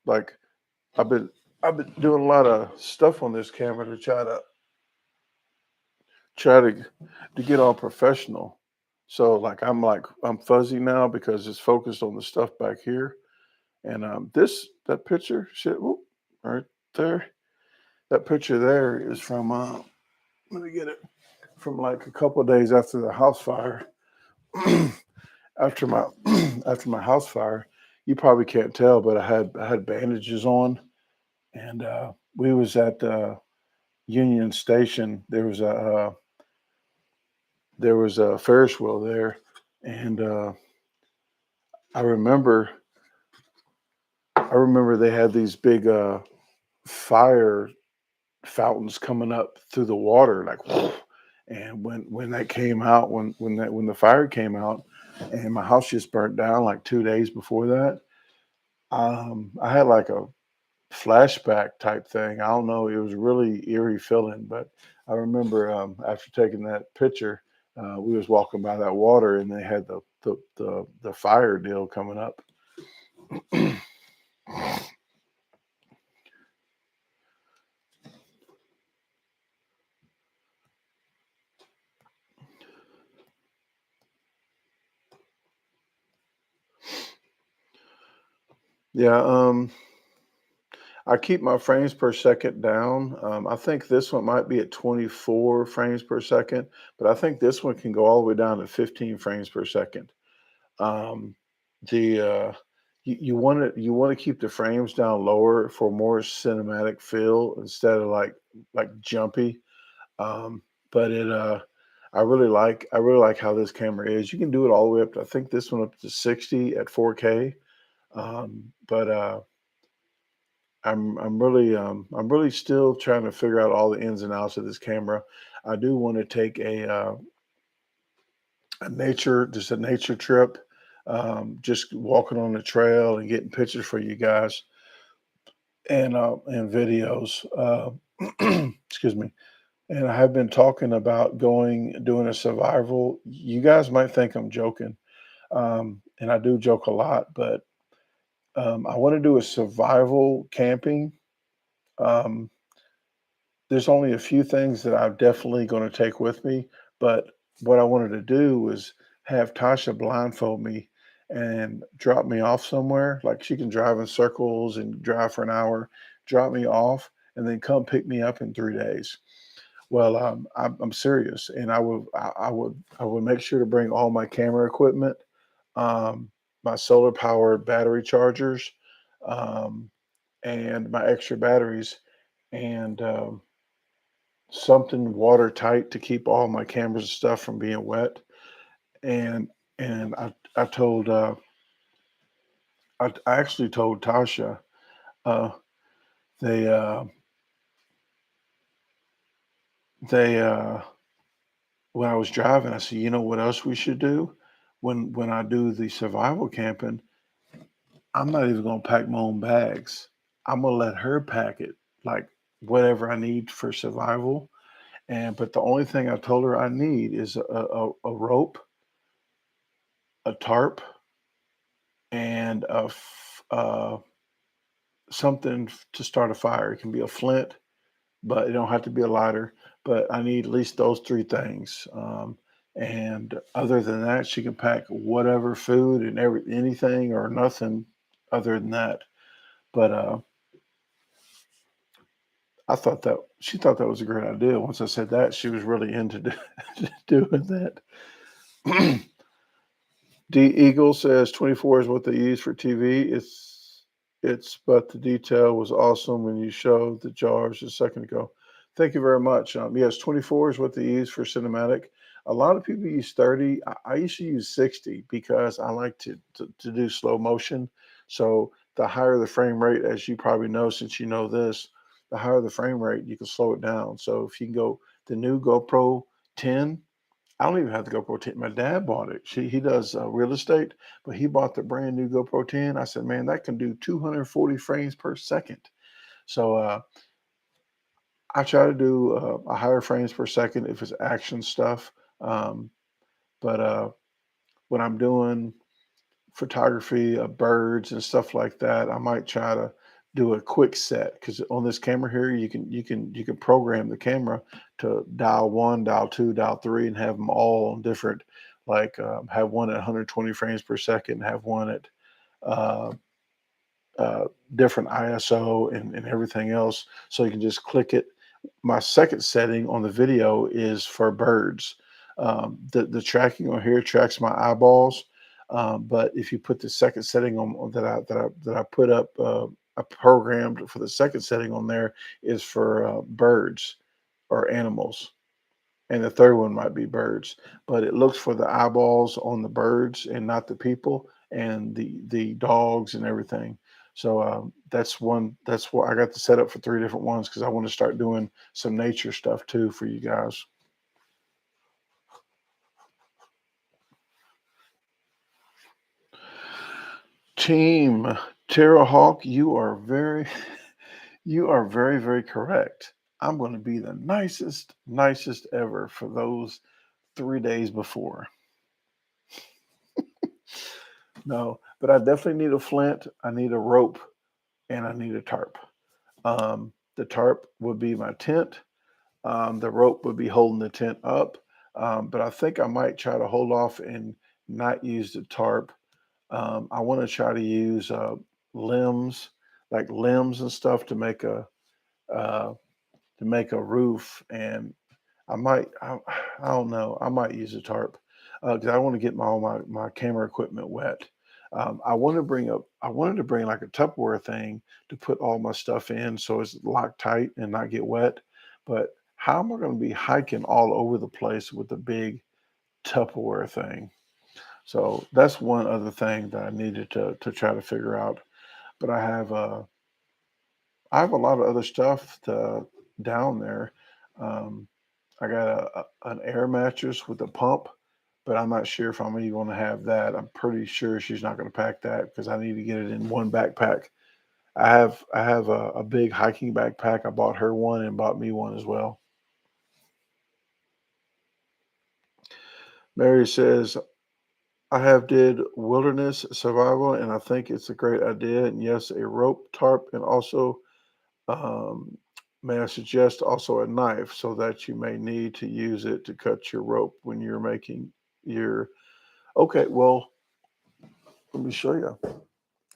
like I've been I've been doing a lot of stuff on this camera to try to get all professional. So like I'm fuzzy now because it's focused on the stuff back here. And that picture, shit, whoop, right there. That picture there is from let me get it from like a couple of days after the house fire. after my after my house fire, you probably can't tell, but I had bandages on, and we was at Union Station. There was a Ferris wheel there, and I remember I remember they had these big fire fountains coming up through the water, like, and when that came out, when the fire came out, and my house just burnt down like 2 days before that. I had like a flashback type thing. I don't know. It was really eerie feeling, but I remember after taking that picture, we was walking by that water, and they had the fire deal coming up. Yeah. I keep my frames per second down. I think this one might be at 24 frames per second, but I think this one can go all the way down to 15 frames per second. Um, the you want to keep the frames down lower for more cinematic feel instead of like jumpy. Um, but I really like how this camera is. You can do it all the way up to, I think this one up to 60 at 4K. But I'm really still trying to figure out all the ins and outs of this camera. I do want to take just a nature trip, just walking on the trail and getting pictures for you guys and videos. Excuse me. And I have been talking about doing a survival. You guys might think I'm joking, and I do joke a lot, but I want to do a survival camping. Um, there's only a few things that I'm definitely going to take with me, but what I wanted to do was have Tasha blindfold me and drop me off somewhere. Like she can drive in circles and drive for an hour, drop me off, and then come pick me up in 3 days. Well, I'm serious, and I would make sure to bring all my camera equipment, my solar powered battery chargers, um, and my extra batteries, and something watertight to keep all my cameras and stuff from being wet. And I told I actually told Tasha uh, they uh, they when I was driving, I said, you know what else we should do when I do the survival camping. I'm not even gonna pack my own bags. I'm gonna let her pack it, like whatever I need for survival. And but the only thing I told her I need is a rope, a tarp, and something to start a fire. It can be a flint, but it don't have to be a lighter. But I need at least those three things. And other than that, she can pack whatever food and anything or nothing other than that. But I thought that she thought that was a great idea. Once I said that, she was really into doing that. D Eagle says 24 is what they use for TV. But the detail was awesome when you showed the jars a second ago. Thank you very much. Yes, 24 is what they use for cinematic. A lot of people use 30. I used to use 60 because I like to do slow motion. So the higher the frame rate, as you probably know, since you know this, the higher the frame rate, you can slow it down. So if you can go the new GoPro 10, I don't even have the GoPro 10. My dad bought it. He does real estate, but he bought the brand new GoPro 10. I said, man, that can do 240 frames per second. So I try to do a higher frames per second if it's action stuff. Um, but when I'm doing photography of birds and stuff like that, I might try to do a quick set because on this camera here, you can program the camera to dial one, dial two, dial three, and have them all on different. Like have one at 120 frames per second, have one at uh, different ISO and everything else. So you can just click it. My second setting on the video is for birds. The tracking on here tracks my eyeballs, but if you put the second setting on that I put up, I programmed for the second setting on there is for birds or animals, and the third one might be birds. But it looks for the eyeballs on the birds and not the people and the dogs and everything. So that's one. That's what I got to set up for three different ones because I want to start doing some nature stuff too for you guys. Team Terra Hawk, you are very, very correct. I'm going to be the nicest ever for those 3 days before. No, but I definitely need a flint. I need a rope and I need a tarp. The tarp would be my tent. The rope would be holding the tent up. But I think I might try to hold off and not use the tarp. I want to try to use limbs like limbs and stuff uh, to make a roof, and I don't know, I might use a tarp because I want to get my camera equipment wet. I wanted to bring like a Tupperware thing to put all my stuff in so it's locked tight and not get wet. But how am I going to be hiking all over the place with a big Tupperware thing? So that's one other thing that I needed to try to figure out. But I have a lot of other stuff down there. Um, I got an air mattress with a pump, but I'm not sure if I'm even going to have that. I'm pretty sure she's not going to pack that because I need to get it in one backpack. I have a big hiking backpack. I bought her one and bought me one as well. Mary says, I have did wilderness survival and I think it's a great idea. And yes, a rope tarp and also um, may I suggest also a knife so that you may need to use it to cut your rope when you're making your. Okay, well, let me show you.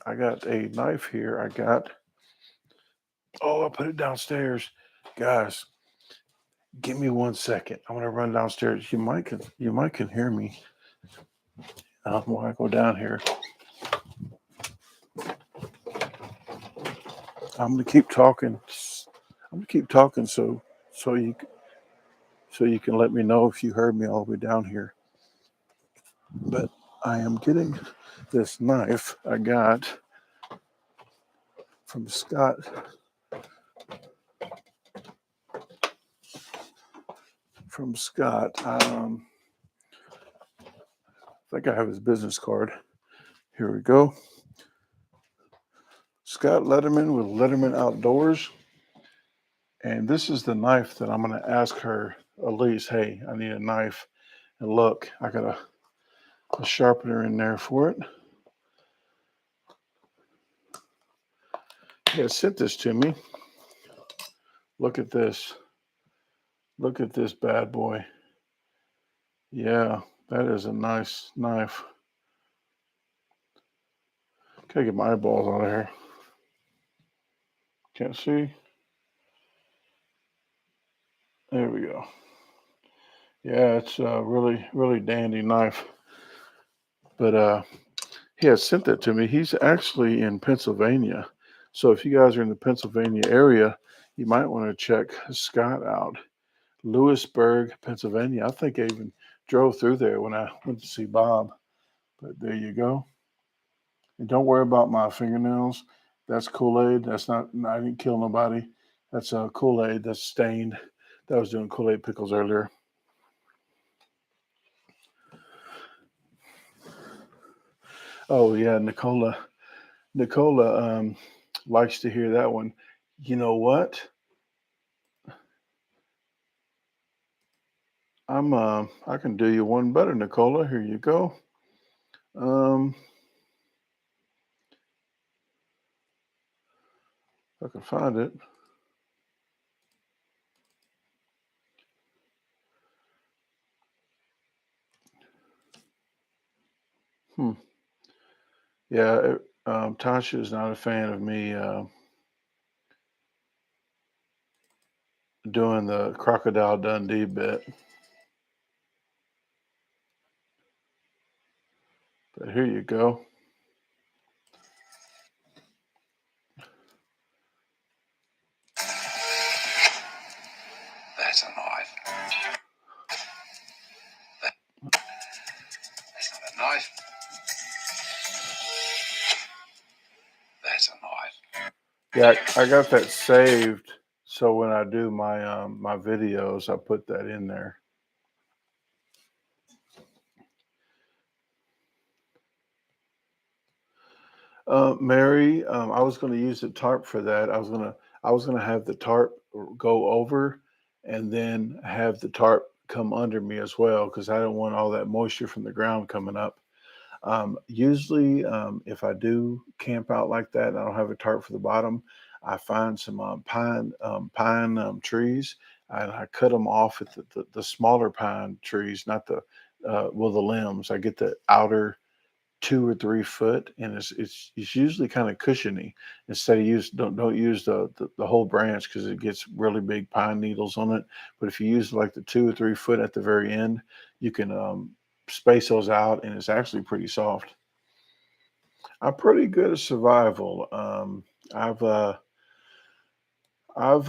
I got a knife here. I put it downstairs. Guys, give me 1 second. I'm gonna run downstairs. You might can hear me. When I go down here. I'm gonna keep talking. I'm gonna keep talking so you so you can let me know if you heard me all the way down here. But I am getting this knife I got from Scott. From Scott. I think I have his business card. Here we go. Scott Letterman with Letterman Outdoors. And this is the knife that I'm going to ask her, Elise, hey, I need a knife. And look, I got a sharpener in there for it. He has sent this to me. Look at this. Look at this bad boy. Yeah, that is a nice knife. Gotta get my eyeballs out of here. Can't see. There we go. Yeah, it's a really, really dandy knife. But he has sent that to me. He's actually in Pennsylvania. So if you guys are in the Pennsylvania area, you might want to check Scott out. Lewisburg, Pennsylvania. I think I even drove through there when I went to see Bob. But there you go. And don't worry about my fingernails. That's Kool-Aid. That's not, I didn't kill nobody. That's Kool-Aid that's stained. That was doing Kool-Aid pickles earlier. Oh yeah, Nicola likes to hear that one. You know what? I can do you one better, Nicola. Here you go. Um, if I can find it. Hmm. Yeah, Tasha is not a fan of me doing the Crocodile Dundee bit. But here you go. That's a knife. That's not a knife. That's a knife. Yeah, I got that saved. So when I do my videos, I put that in there. Mary, I was going to use the tarp for that. I was gonna have the tarp go over, and then have the tarp come under me as well because I don't want all that moisture from the ground coming up. Usually, if I do camp out like that, and I don't have a tarp for the bottom. I find some pine trees, and I cut them off at the smaller pine trees, not the the limbs. I get the outer 2 or 3 foot, and it's usually kind of cushiony. Instead of use don't use the whole branch because it gets really big pine needles on it. But if you use like the 2 or 3 foot at the very end, you can space those out, and it's actually pretty soft. I'm pretty good at survival. I've uh, I've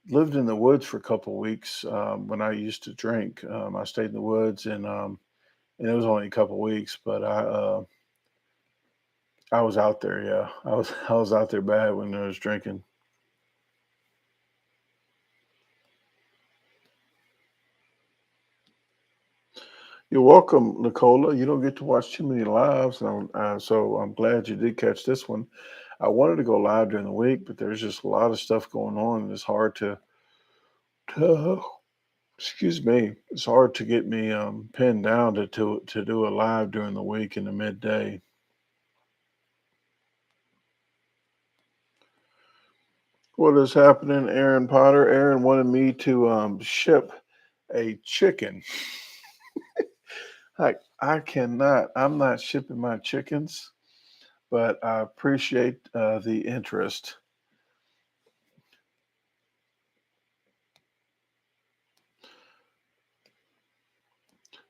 lived in the woods for a couple weeks when I used to drink. I stayed in the woods, and it was only a couple weeks, but I was out there. Yeah, I was out there bad when I was drinking. You're welcome, Nicola. You don't get to watch too many lives, and so I'm glad you did catch this one. I wanted to go live during the week, but there's just a lot of stuff going on, and it's hard to excuse me, it's hard to get me pinned down to do a live during the week in the midday. What is happening, Aaron Potter? Aaron wanted me to ship a chicken. I cannot. I'm not shipping my chickens, but I appreciate the interest.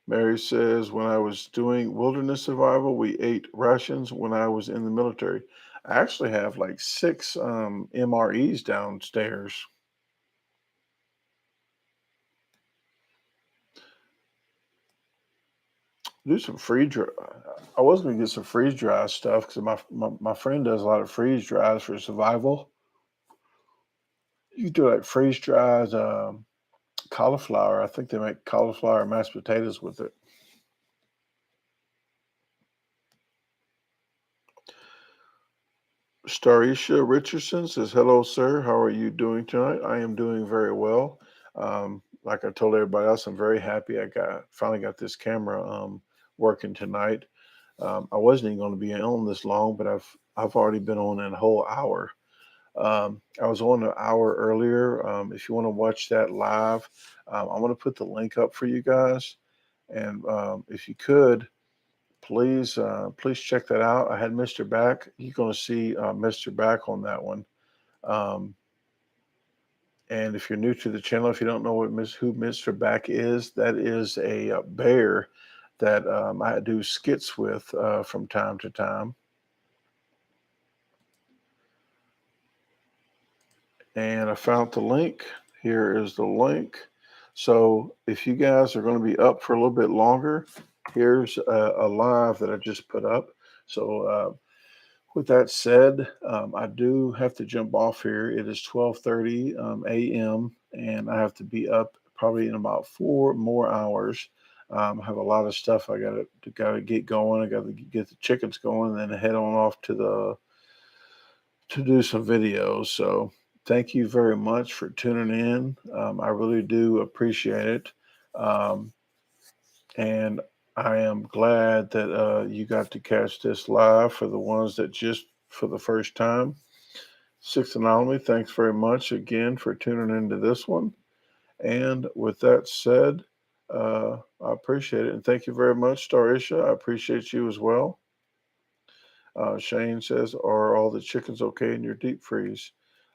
Mary says, when I was doing wilderness survival, we ate rations when I was in the military. I actually have like six MREs downstairs. Do some freeze dry. I was going to get some freeze dry stuff because my friend does a lot of freeze dries for survival. You do like freeze dried cauliflower. I think they make cauliflower mashed potatoes with it. Starisha Richardson says, "Hello, sir. How are you doing tonight? I am doing very well. Like I told everybody else, I'm very happy. I got finally got this camera working tonight. I wasn't even going to be on this long, but I've already been on in a whole hour. I was on an hour earlier. If you want to watch that live, I'm going to put the link up for you guys, and if you could." Please check that out. I had Mr. Back. You're going to see Mr. Back on that one. Um, and if you're new to the channel, if you don't know who Mr. Back is, that is a bear that I do skits with from time to time. And I found the link. Here is the link. So if you guys are going to be up for a little bit longer, here's a live that I just put up. So with that said, I do have to jump off here. It is 12:30 a.m. and I have to be up probably in about 4 more hours. I have a lot of stuff I gotta get going. I gotta get the chickens going, and then head on off to do some videos. So thank you very much for tuning in. I really do appreciate it. Um, and I am glad that you got to catch this live for the ones that just for the first time. Sixth Anomaly, thanks very much again for tuning into this one. And with that said, I appreciate it. And thank you very much, Starisha. I appreciate you as well. Shane says, "Are all the chickens okay in your deep freeze?"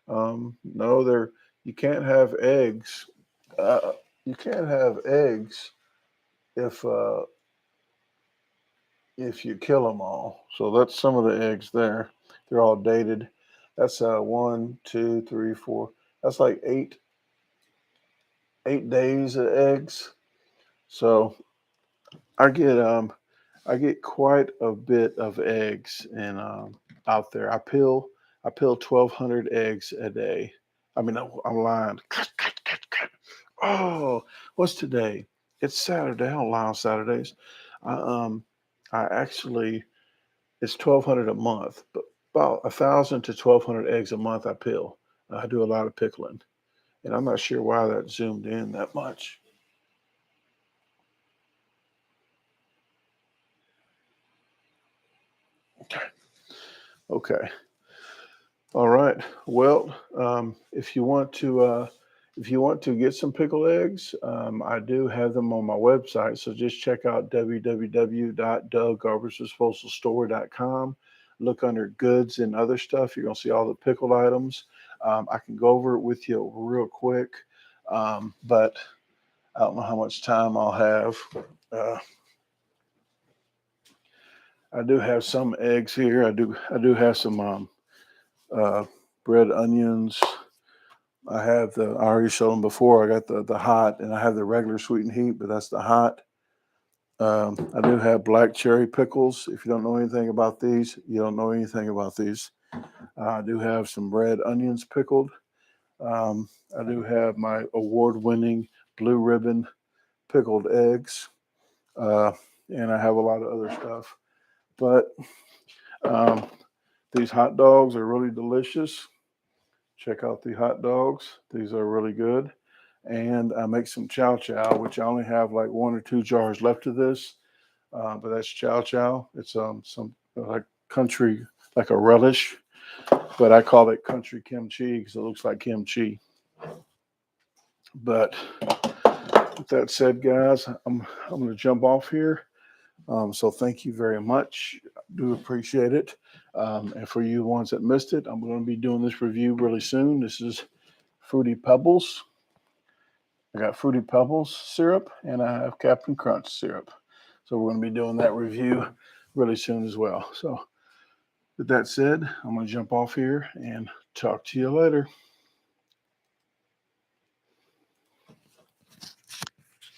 No, you can't have eggs. Uh, you can't have eggs if if you kill them all. So that's some of the eggs there. They're all dated. That's 1, 2, 3, 4. That's like 8 days of eggs. So I get quite a bit of eggs and out there. I peel 1,200 eggs a day. I mean, I'm lying. Oh, what's today? It's Saturday. I don't lie on Saturdays. I I actually it's 1,200 a month, but about 1,000 to 1,200 eggs a month I peel. I do a lot of pickling, and I'm not sure why that zoomed in that much. Okay. Okay. All right. Well, if you want to, If you want to get some pickled eggs, I do have them on my website. So just check out www.DaGarbageDisposalStore.com. Look under goods and other stuff. You're going to see all the pickled items. I can go over it with you real quick, but I don't know how much time I'll have. I do have some eggs here. I do have some red onions. I already showed them before. I got the hot, and I have the regular sweet and heat, but that's the hot. I do have black cherry pickles. If you don't know anything about these, you don't know anything about these. I do have some red onions pickled. I do have my award-winning blue ribbon pickled eggs, and I have a lot of other stuff. But these hot dogs are really delicious. Check out the hot dogs. These are really good. And I make some chow chow, which I only have like 1 or 2 jars left of this. But that's chow chow. It's some like country, like a relish, but I call it country kimchi because it looks like kimchi. But with that said, guys, I'm going to jump off here. So thank you very much. I do appreciate it. And for you ones that missed it, I'm going to be doing this review really soon. This is Fruity Pebbles. I got Fruity Pebbles syrup, and I have Captain Crunch syrup. So we're going to be doing that review really soon as well. So with that said, I'm going to jump off here and talk to you later.